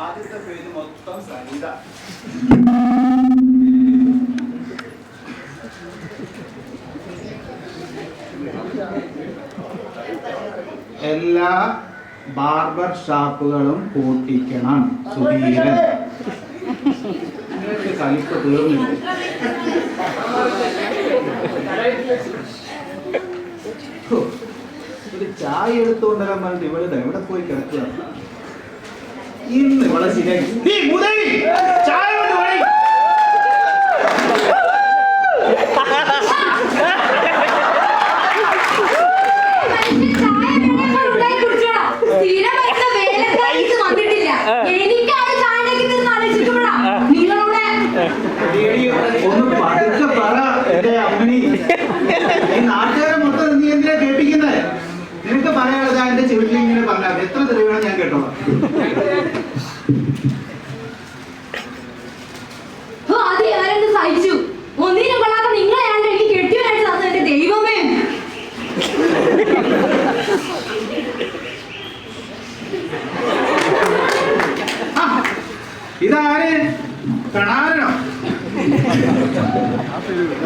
ആദ്യത്തെ പേര് മൊത്തം സരിത. എല്ലാ ബാർബർ ഷാപ്പുകളും പൂട്ടിക്കണം. സുധീരൻ കളിപ്പ് തീർന്നില്ല. ഒരു ചായ എടുത്തുകൊണ്ടെല്ലാം പറഞ്ഞിട്ട് ഇവിടെ എവിടെ പോയി കിടക്കുക? ഇന്ന് ഇവിടെ ശരിയായി. നീ മുതലി ചായ കൊണ്ട് പോയി. ഒന്ന് പതുക്കെ പറ എന്റെ അമ്മണി. ഈ നാട്ടുകാരെ മൊത്തം നീ എന്തിനാ കേൾപ്പിക്കുന്നത്? നിനക്ക് പറയാനുള്ളത് എന്റെ ചെവിട്ടിൽ ഇങ്ങനെ പറഞ്ഞാൽ എത്ര തെളിവാണ് ഞാൻ കേട്ടോളാം. സഹിച്ചു ഒന്നിനും കൊള്ളാത്ത നിങ്ങളെയാണ് എനിക്ക് കെട്ടിയവനായിട്ട് തന്നത്. എന്റെ ദൈവമേ, ഇതാര്? കണാരനോ?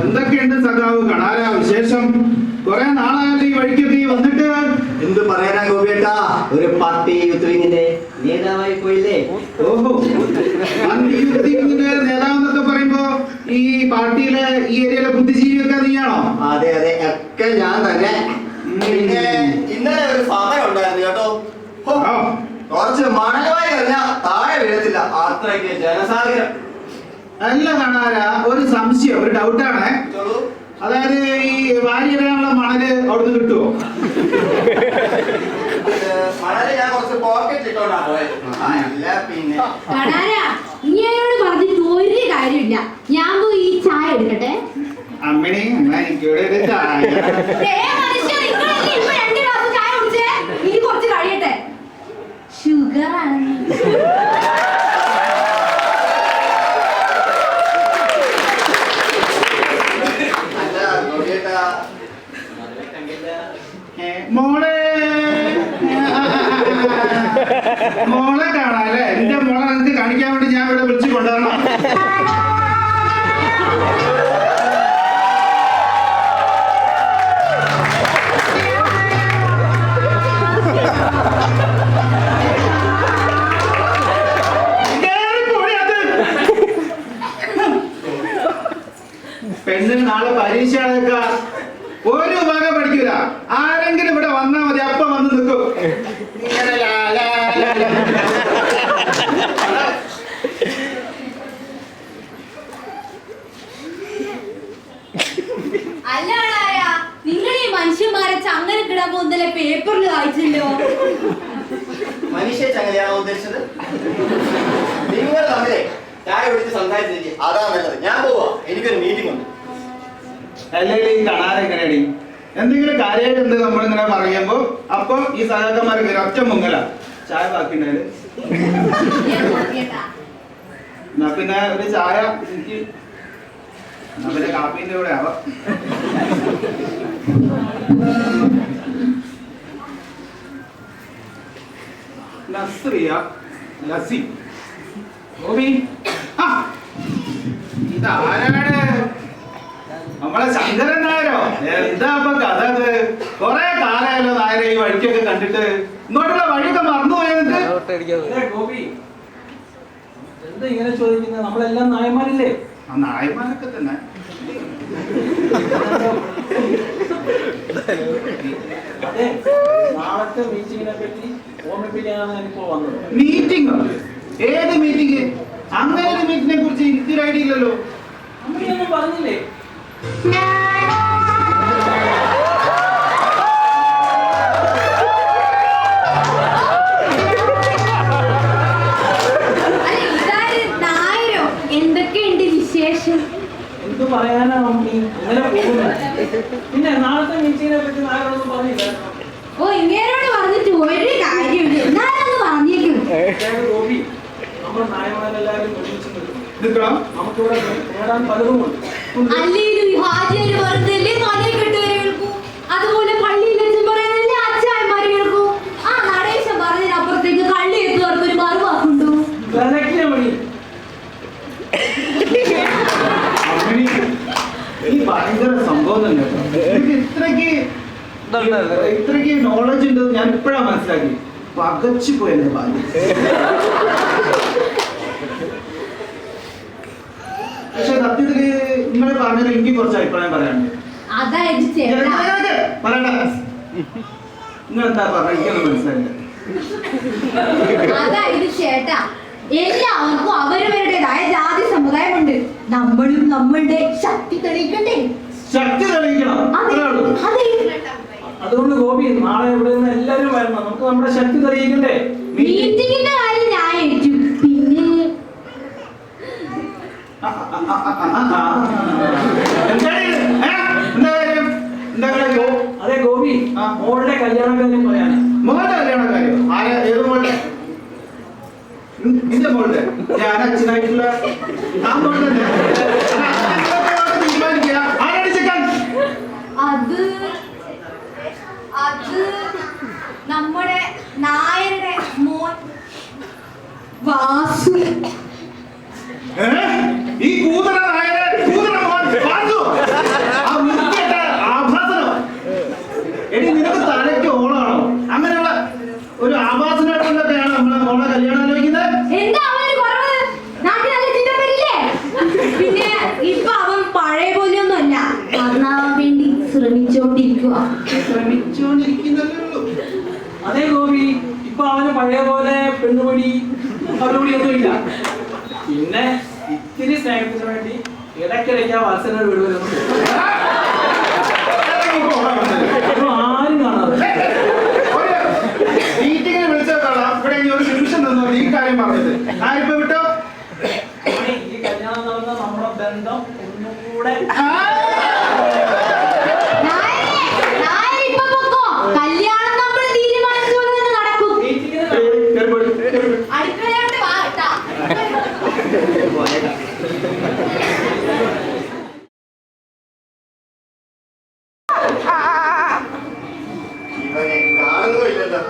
എന്തൊക്കെയുണ്ട് സഖാവ് കണാര വിശേഷം? കുറെ നാളായാലും ഈ വഴിക്കൊക്കെ വന്നിട്ട്. എന്ത് പറയാനാ ഗോപിയേട്ടാ, ഒരു പാർട്ടി യൂത്ത് വിങ്ങിന്റെ നേതാവായി പോയില്ലേ? ഓഹോ, യൂത്ത് വിങ്ങിന്റെ നേതാവെന്നൊക്കെ പറയുമ്പോ ഈ പാർട്ടിയിലെ ഈ ഏരിയയിലെ ബുദ്ധിജീവിയൊക്കെ നീയാണോ? അതെ അതെ, ഒക്കെ ഞാൻ തന്നെ. പിന്നെ ഇന്നലെ ഒരു സമയം ഉണ്ടായിരുന്നു കേട്ടോ. കുറച്ച് മണലുമായി കഴിഞ്ഞാൽ താഴെ വീഴത്തില്ല, അത്രയ്ക്ക് ജനസാഗരം. അല്ല കണാര, ഒരു സംശയം, ഒരു ഡൗട്ടാണ്. അതായത് ഈ വാരിയിടാനുള്ള മണല് അവിടുന്ന് കിട്ടുമോ? മണല് ഞാൻ കുറച്ച് പോക്കറ്റ് ഇട്ടോണ്ടാ പോയത്. പിന്നെ ഇങ്ങനോട് പറഞ്ഞിട്ട് ഒരു കാര്യമില്ല. ഞാൻ പോയി ഈ ചായ എടുക്കട്ടെ. അമ്മിണി എനിക്കിവിടെ ഒരു ചായ. ഇനി കുറച്ച് കഴിയട്ടെ. ഷുഗർ ആണ്. മോളെ മോളെ കാണാല്ലേ? എന്റെ മോളെ നിനക്ക് കാണിക്കാൻ വേണ്ടി ഞാൻ ഇവിടെ വിളിച്ചു കൊണ്ടുവരണം. പെണ്ണിന് നാളെ പരീക്ഷയൊക്കെ ഒരു വക പഠിക്കൂല. ആരെങ്കിലും ഇവിടെ വന്നാൽ മതി, അപ്പ വന്ന് നിൽക്കും. അല്ലാടാ, നിങ്ങൾ ഈ മനുഷ്യന്മാരെ ചങ്ങനെ കിടാൻ പോകുന്നല്ലേ പേപ്പറിൽ വായിച്ചല്ലോ. മനുഷ്യ ചങ്ങലയാണോ ഉദ്ദേശിച്ചത്? നിങ്ങൾ തമ്മിലെ ചായ പിടിച്ച് സംസാരിച്ചിരിക്കും, അതാ നല്ലത്. ഞാൻ പോവാ, എനിക്കൊരു മീറ്റിംഗ് ഉണ്ട്. അല്ലെങ്കിൽ ഈ കാണാതെ എങ്ങനെയാടി എന്തെങ്കിലും കാര്യമായിട്ട് എന്ത് നമ്മളിങ്ങനെ പറയുമ്പോ അപ്പൊ ഈ സഹാക്കന്മാർക്ക് ഒറ്റ മുങ്ങല ചായ ബാക്കിണ്ടായാല്. എന്നാ പിന്നെ ഒരു ചായ എനിക്ക്, എന്നാ പിന്നെ കാപ്പിന്റെ കൂടെ ആവാം. നസ്രിയ ലസി ഗോപി. ഇതാരാണ്? നമ്മളെ ശങ്കരൻ നായരോ? എന്താ ഇപ്പൊ കഥ? കൊറേ കാലമായല്ലോ നായരെ ഈ വഴിക്കൊക്കെ കണ്ടിട്ട്. ഇങ്ങോട്ടുള്ള വഴിയൊക്കെ മറന്നുപോയത്. ഗോപി, എന്താ ഇങ്ങനെ ചോദിക്കുന്നത്? നമ്മളെല്ലാം നായന്മാരില്ലേ? ആ നായന്മാരൊക്കെ തന്നെ. അതെ, നാളത്തെ മീറ്റിങ്ങിനെ പറ്റി ഓർമ്മിപ്പിക്കാനാണ് ഞാനിപ്പോ വന്നത്. മീറ്റിംഗ്? ഏത് മീറ്റിംഗ്? അങ്ങനെ ഒരു മീറ്റിങ്ങിനെ കുറിച്ച് എനിക്കൊരു ഐഡിയ ഇല്ലല്ലോ. നമ്മളൊന്നും പറഞ്ഞില്ലേ? എന്തൊക്കെയുണ്ട് വിശേഷം? എന്ത് പറയാനാ മമ്മി, ഇങ്ങനെ പോകുന്നു. പിന്നെ നാളത്തെ മീറ്റിങ്ങിനെ പറ്റി നായരോടൊന്നും പറഞ്ഞില്ല. ഓ, ഇങ്ങനോട് പറഞ്ഞിട്ട് ഒരു കാര്യമില്ല. എന്നാലും പറഞ്ഞേക്കും. ഗോപി, നമ്മൾ നായന്മാരെല്ലാവരും ഒരുമിച്ച് നിൽക്കും. നമുക്കിവിടെ നേടാൻ പലതുമുണ്ട്. അല്ലെങ്കിലും ഹാജിയാര് വെറുതെ തലയിൽ കെട്ടുവരെ കേൾക്കൂ. അതുപോലെ പള്ളിയിൽ വെച്ച് പറയുന്ന എല്ലാ അച്ചായന്മാരും കേൾക്കും. ആ നടേശൻ പറഞ്ഞതിനപ്പുറത്തേക്ക് കള്ളി എത്തുന്നവർക്ക് ഒരു മറുവാക്കുണ്ടോ? ഈ ഭയങ്കര സംഭവം തന്നെ ഇത്രയ്ക്ക് നോളജ് ഉണ്ട് ഞാൻ ഇപ്പോഴാ മനസ്സിലാക്കി. പകച്ചു പോയെന്നെ ബാല്യം. പക്ഷെ സത്യത്തില് നിങ്ങൾ പറഞ്ഞത് എനിക്ക് കുറച്ച് അഭിപ്രായം പറയാനുണ്ട്. അതായത് ചേട്ടാ പറയണ്ട, നിങ്ങൾ എന്താ പറഞ്ഞ എനിക്കൊന്നും മനസ്സിലായില്ല. അതായത് ചേട്ടാ എല്ലാവർക്കും അവരവരുടേതായ ജാതി സമുദായമുണ്ട്. നമ്മളും നമ്മളുടെ ശക്തി തെളിയിക്കണ്ടേ? ശക്തി തെളിയിക്കണം. അതെ, അതെ. അതുകൊണ്ട് ഗോപി നാളെ ഇവിടെ നിന്ന് എല്ലാവരും വരണം. നമുക്ക് നമ്മുടെ ശക്തി തെളിയിക്കണ്ടേ? മീറ്റിംഗിന്റെ കാര്യം ഞാൻ ഏറ്റു. പിന്നെ അതെ ഗോപി, മോളുടെ കല്യാണ കാര്യം പറയാനാ. മോളുടെ കല്യാണ കാര്യം ഏത് മോളുടെ? നിന്റെ മോളുടെ? ഞാൻ അച്ഛനായിട്ടുള്ള ആ മോളുടെ തീരുമാനിക്കുക. ആരാണ് ചെക്കൻ? അത് നമ്മുടെ നായരുടെ മോൻ വാസു. ഈ കൂതറ നായരെ കൂതറ മോൻ വാസു. ആ മുഖ്യട്ട ആഭാസനോ? എടി നിനക്ക് തലയ്ക്ക് ഓളാണോ? അങ്ങനെയുള്ള ഒരു ആഭാസനായിട്ടുള്ളൊക്കെയാണ് നമ്മളെ മോളെ കല്യാണം ആലോചിക്കുന്നത്. എന്താ അവന് കുറവ്? നാട്ടിൽ നല്ല ചിന്തപ്പെടില്ലേ? പിന്നെ ഇപ്പൊ അവൻ പഴയ പോലെയൊന്നും അല്ല. നന്നാവാൻ വേണ്ടി ശ്രമിച്ചോണ്ടിരിക്കുക. അതെ ഗോപി, ഇപ്പൊ അവന് പഴയ പോലെ പെണ്ണുപടി കള്ളുപടിയൊന്നും ഇല്ല. പിന്നെ ഇത്തിരി സ്നേഹത്തിന് വേണ്ടി ഇടയ്ക്കിടയ്ക്ക് ആ വാത്സനോട് വിടുവലൊന്നും ആരും കാണാതെ മീറ്റിങ്ങിന് വിളിച്ചോളാം. ഇവിടെ ഇനി ഒരു നിമിഷം നിന്നോ ഈ കാര്യം പറഞ്ഞത്. ആരിപ്പോ വിട്ടോ? ഈ കല്യാണം നടന്ന നമ്മുടെ ബന്ധം ഒന്നുകൂടെ കല്യാണം നമ്മൾ തീരുമാനിച്ചോളൂ നടക്കും. അടുക്കളയോട്ട് വാട്ടാ. ഇവനെ കാണുന്നില്ലല്ലോ.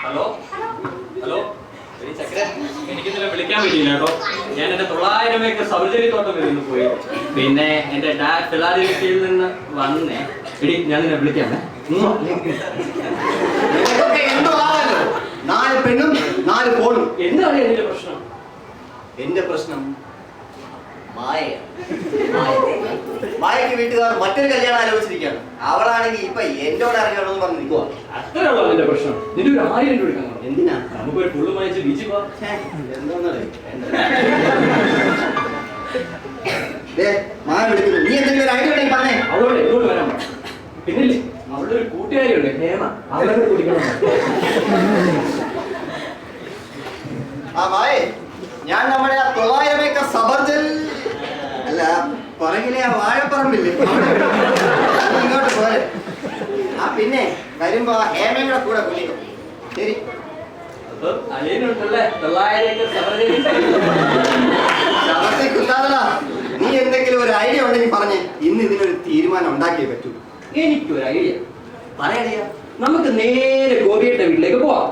ഹലോ ഹലോ എനിക്കിന്നലെ വിളിക്കാൻ പറ്റിയില്ല കേട്ടോ. ഞാൻ എന്റെ 900 ഏക്കർ സൗജന്യ തോട്ടം വരെ ഒന്ന് പോയി. പിന്നെ എന്റെ ഡാഡ് ഫിലാഡൽഫിയയിൽ നിന്ന് വന്നേ. എടി ഞാൻ നിന്നെ വിളിക്കാമേ. എന്തോ ആവാലോ. 4 പെണ്ണും 4 ഫോണും. എന്താണ് എന്റെ പ്രശ്നം? എന്റെ പ്രശ്നം മായക്ക് വീട്ടുകാർ മറ്റൊരു കല്യാണം ആലോചിച്ചിരിക്കുകയാണ്. അവളാണെങ്കിൽ ഇപ്പൊ എന്നോട് അറിയണമെന്ന് പറഞ്ഞ് നിൽക്കുക. അത്രയുള്ള നിന്റെ പ്രശ്നം. നിന്റെ ഒരു 1000 രൂപ എടുക്കാൻ കാണും. എന്തിനാ? നമുക്കൊരു ഫുള്ള് വാങ്ങിച്ച് ബീച്ചിൽ പോവാം. മായ വിളിക്കുന്നു. നീ എന്തെങ്കിലും ഒരു ഐഡിയ ഉണ്ടെങ്കിൽ പറഞ്ഞേ. അവളോട് എങ്ങോട്ട് വരാൻ പറ. പിന്നില്ലേ അവളുടെ ഒരു കൂട്ടുകാരിയുണ്ട് ഹേമ, അവളെ കുടിക്കണം. ആ മായേ, ഞാൻ നമ്മുടെ 900 ഏക്കർ സബർജൽ അല്ല പുറകിലെ ആ വാഴപ്പറമ്പില്ലേ ഇങ്ങോട്ട് പോരെ. ആ പിന്നെ വരുമ്പോ ഹേമയുടെ കൂടെ കുളിക്കും. ശരി. അപ്പൊ അളിയനുണ്ടല്ലേ 900 ഏക്കർ ശവത്തെ കുത്താതടാ. നീ എന്തെങ്കിലും ഒരു ഐഡിയ ഉണ്ടെങ്കിൽ പറഞ്ഞേ. ഇന്ന് ഇതിനൊരു തീരുമാനം ഉണ്ടാക്കിയേ പറ്റൂ. എനിക്കൊരു ഐഡിയ പറയാ. നമുക്ക് നേരെ ഗോപിയുടെ വീട്ടിലേക്ക് പോവാം.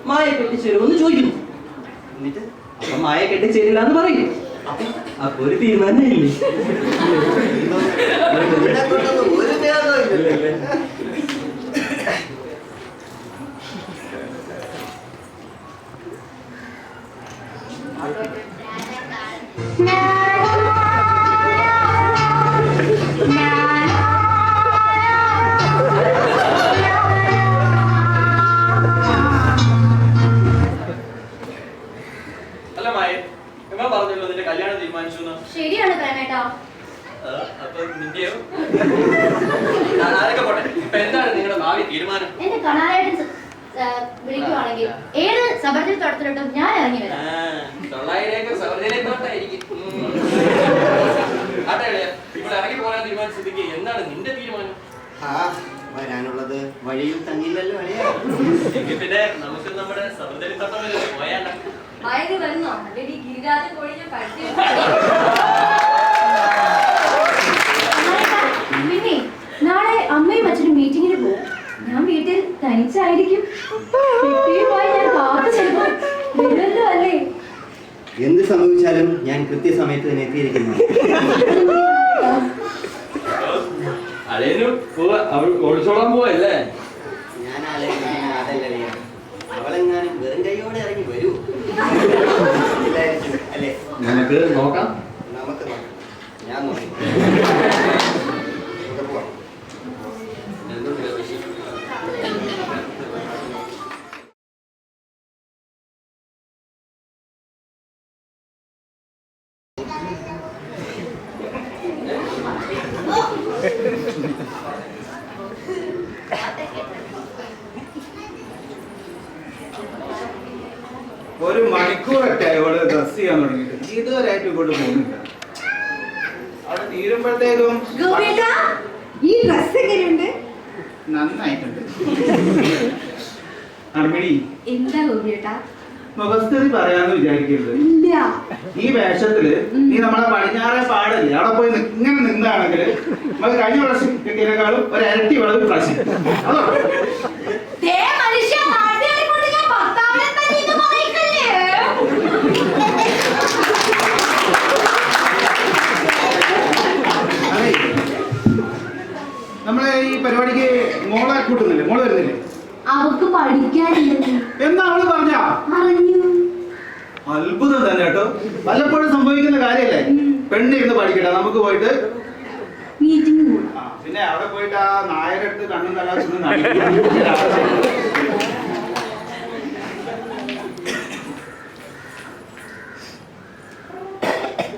മായ കെട്ടിച്ചേരുമെന്ന് ചോദിക്കുന്നു. എന്നിട്ട് അപ്പൊ മായ കെട്ടിച്ചേരില്ല എന്ന് പറയും. അപ്പൊ ഒരു തീരുമാനം ഇല്ലേ? ഇതിനെക്കൊണ്ടൊന്നും ഒരു ഭേദവും ഇല്ലല്ലേ. അല്ല മായ, നിങ്ങൾ പറഞ്ഞല്ലോ നിന്റെ കല്യാണം തീരുമാനിച്ചു. ശരിയാണ് പ്രേമേട്ടാ. അപ്പൊ നിന്റെയോ? അതൊക്കെ പോട്ടെ. ഇപ്പൊ എന്താണ് നിങ്ങളുടെ ഭാവി തീരുമാനം? എന്നെ കാണാനായിട്ട് വിളിക്കുവാണെങ്കിൽ ഏത് സബർജൽ തോട്ടത്തിലോട്ടും ഞാൻ ഇറങ്ങി വരാം. 900 ഏക്കർ സൗജന്യ തോട്ടായിരിക്കും. ഇവിടെ ഇറങ്ങി പോരാൻ തീരുമാനിച്ച സ്ഥിതിക്ക് എന്താണ് നിന്റെ തീരുമാനം? ആ വരാനുള്ളത് വഴിയിൽ തങ്ങിയില്ലല്ലോ അളിയാ. എങ്കിൽ പിന്നെ നമുക്ക് നമ്മുടെ സഹോദരി തട്ടം വരെ പോയാലോ? വയറ് വരുന്നോ അല്ലെങ്കിൽ ഗിരിരാജൻ കോഴിഞ്ഞ കട്ടി പിന്നെ നാളെ അമ്മയും അച്ഛനും മീറ്റിങ്ങിന് പോകും. ഞാൻ വീട്ടിൽ തനിച്ചായിരിക്കും. പോയി ഞാൻ കാത്തു ചെല്ലുമ്പോൾ വരുമല്ലോ അല്ലേ? എന്ത് സംഭവിച്ചാലും ഞാൻ കൃത്യസമയത്ത് തന്നെ എത്തിയിരിക്കുന്നു. അളിയന് പോവാ, അവൾ ഓടിച്ചോളാൻ പോവല്ലേ? ഞാൻ അതല്ല, അവളെങ്ങാനും വെറും കൈയോടെ ഇറങ്ങി വരൂ അല്ലേ? നമുക്ക് നോക്കാം. നമുക്ക് നോക്കാം. ഞാൻ നോക്കി പോവാം. ഒരു മണിക്കൂറൊക്കെ ഇവിടെ ഡ്രസ് ചെയ്യാൻ തുടങ്ങിയിട്ട് ഇതുവരെയായിട്ട് ഇങ്ങോട്ട് പോകുന്നില്ല. അവിടെ തീരുമ്പോഴത്തേക്കും ഗോപിയേട്ടാ, ഈ ഡ്രസ് എങ്ങനെയുണ്ട്? നന്നായിട്ടുണ്ട്. അർമിണി, എന്താ ഗോപിയേട്ടാ? മുഖസ്തുതി പറയാന്ന് വിചാരിക്കരുത്. ഇല്ല. ഈ വേഷത്തില് നീ നമ്മളെ പടിഞ്ഞാറേ പാടല്ലേ അവിടെ പോയി ഇങ്ങനെ നിന്നാണെങ്കിൽ നമുക്ക് കഴിഞ്ഞ പ്രാവശ്യം കിട്ടിയതിനേക്കാളും ഒരു ഇരട്ടി വളവ് പ്രാവശ്യം അതോ ദേ മനുഷ്യ, നാട്ടുകാരെ കൊണ്ട് ഞാൻ ഭർത്താവിനെ തല്ലിയെന്ന് പറയിക്കല്ലേ? അതെ, നമ്മളെ ഈ പരിപാടിക്ക് മോളെ കൂട്ടുന്നില്ലേ? മോള് വരുന്നില്ലേ? അവക്ക് പഠിക്കാനില്ലെന്ന് എന്നാ അവള് പറഞ്ഞ അറിഞ്ഞു. അത്ഭുതം തന്നെ കേട്ടോ. വല്ലപ്പോഴും സംഭവിക്കുന്ന കാര്യല്ലേ? പെണ്ണിരുന്ന് പഠിക്കട്ടെ, നമുക്ക് പോയിട്ട് മീറ്റിംഗ് പോകും. പിന്നെ അവിടെ പോയിട്ട് ആ നായരെടുത്ത് കണ്ണും കലാശൊന്നും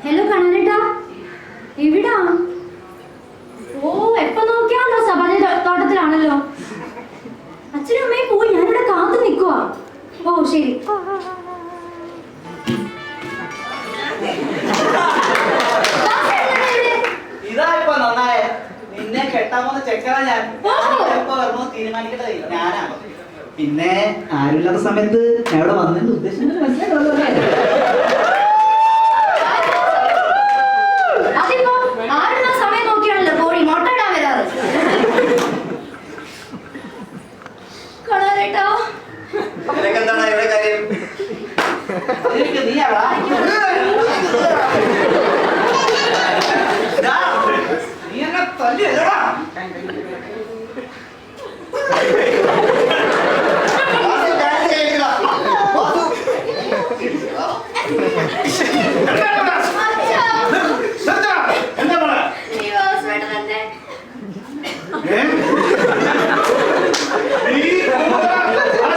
ഹലോ കണ്ണനേട്ടാ, എവിടാ? ഓ, എപ്പോ നോക്കിയാണല്ലോ സഭാജ തോട്ടത്തിലാണല്ലോ. അച്ഛനും അമ്മയും പോയി, ഞാനിവിടെ കാത്തു നിൽക്കുവാ. ഓ ശരി. ഇതാ ഇപ്പൊ നന്നായേ. നിന്നെ കെട്ടാമെന്ന് ചെക്കറാ ഞാൻ. എപ്പോ വരണോ തീരുമാനിക്കട്ടെ ഞാനാ. പിന്നെ ആരുമില്ലാത്ത സമയത്ത് എവിടെ വന്നതിന്റെ ഉദ്ദേശം മനസ്സിലാക്കണല്ലോ അല്ലേ? അതിപ്പോ ആരുള്ള സമയം നോക്കിയാണല്ലോ കോഴി മുട്ട ഇടാൻ വരാറ്. കണ്ണനേട്ടാ, നിനക്കെന്താണ് ഇവിടെ കാര്യം? അതിനൊക്കെ നീ ആടാ. നീ എന്നെ തല്ലിയല്ലടാ. വാസു, dance കളിക്കുക. വാസു. എന്താ പറയാ? ഈ വാസുവേട്ടൻ തന്നെ.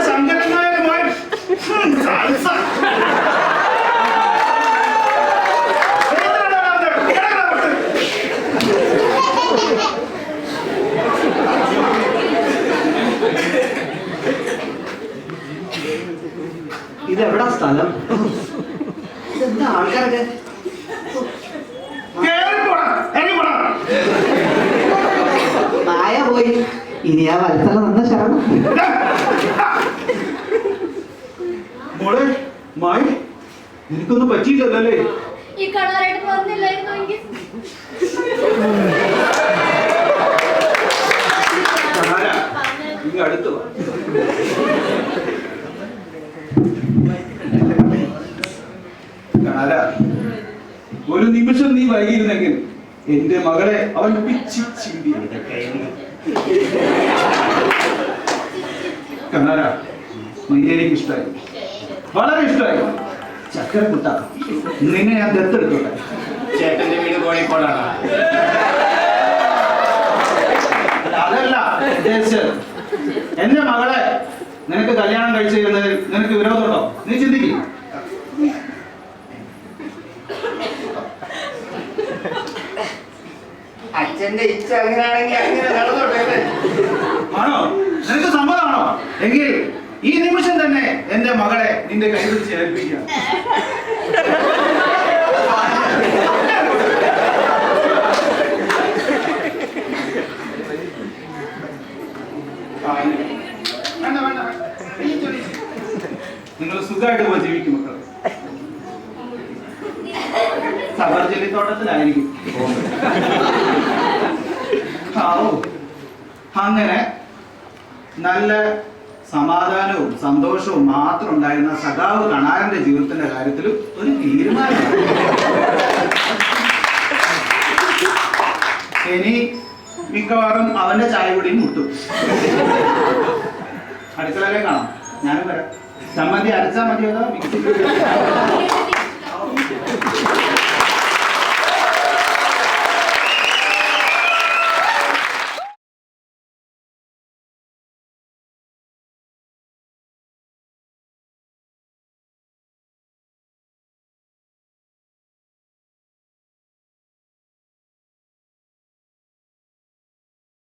ശങ്കരനായ മോൻ സാൽസ. ഇതെവിടാ സ്ഥലം? ഇതെന്താ ആൾക്കാരൊക്കെ? മായ പോയി, ഇനി ആ വത്സല നന്ന ശരണം. മോളെ മായി, നിനക്കൊന്നും പറ്റിയില്ലല്ലേ? ഈ കണ്ണാരായിട്ട് പറഞ്ഞില്ലായിരുന്നു എങ്കിൽ ഇങ്ങ് അടുത്ത് വാ. കണാര, ഒരു നിമിഷം നീ വൈകിയിരുന്നെങ്കിൽ എന്റെ മകളെ അവൻ പിച്ചി ചിന്തി. കണാര, നിന്നെ എനിക്ക് ഇഷ്ടമായി, വളരെ ഇഷ്ടമായി. ചക്കരക്കുട്ട, നിന്നെ ഞാൻ ദത്തെടുത്തോട്ടെ. ചേട്ടന്റെ വീട് കോഴിക്കോടാണ്. അതല്ല ഉദ്ദേശിച്ചത്. എന്റെ മകളെ നിനക്ക് കല്യാണം കഴിച്ചു തരുന്നതിൽ നിനക്ക് വിരോധമുണ്ടോ? നീ ചിന്തിക്കും. അച്ഛന്റെ ഇച്ഛ അങ്ങനെയാണെങ്കിൽ അങ്ങനെ നടന്നോട്ടെ. ആണോ? നിനക്ക് സമ്മതമാണോ? എങ്കിൽ ഈ നിമിഷം തന്നെ എന്റെ മകളെ നിന്റെ കയ്യിൽ വെച്ച് ഏൽപ്പിക്കാം. നിങ്ങൾ സുഖമായിട്ട് പോയി ജീവിക്കും മക്കൾ. സബർജലിത്തോട്ടത്തിലായിരിക്കും. അങ്ങനെ നല്ല സമാധാനവും സന്തോഷവും മാത്രം ഉണ്ടായിരുന്ന സഖാവ് കണാരന്റെ ജീവിതത്തിന്റെ കാര്യത്തിലും ഒരു തീരുമാനമാണ്. ഇനി മിക്കവാറും അവന്റെ ചായ കുടിയും മുട്ടും. അടുക്കളയിലേക്ക് കാണാം. ഞാനും വരാം. ചമ്മന്തി അരച്ചാൽ മതിയോ മിക്സി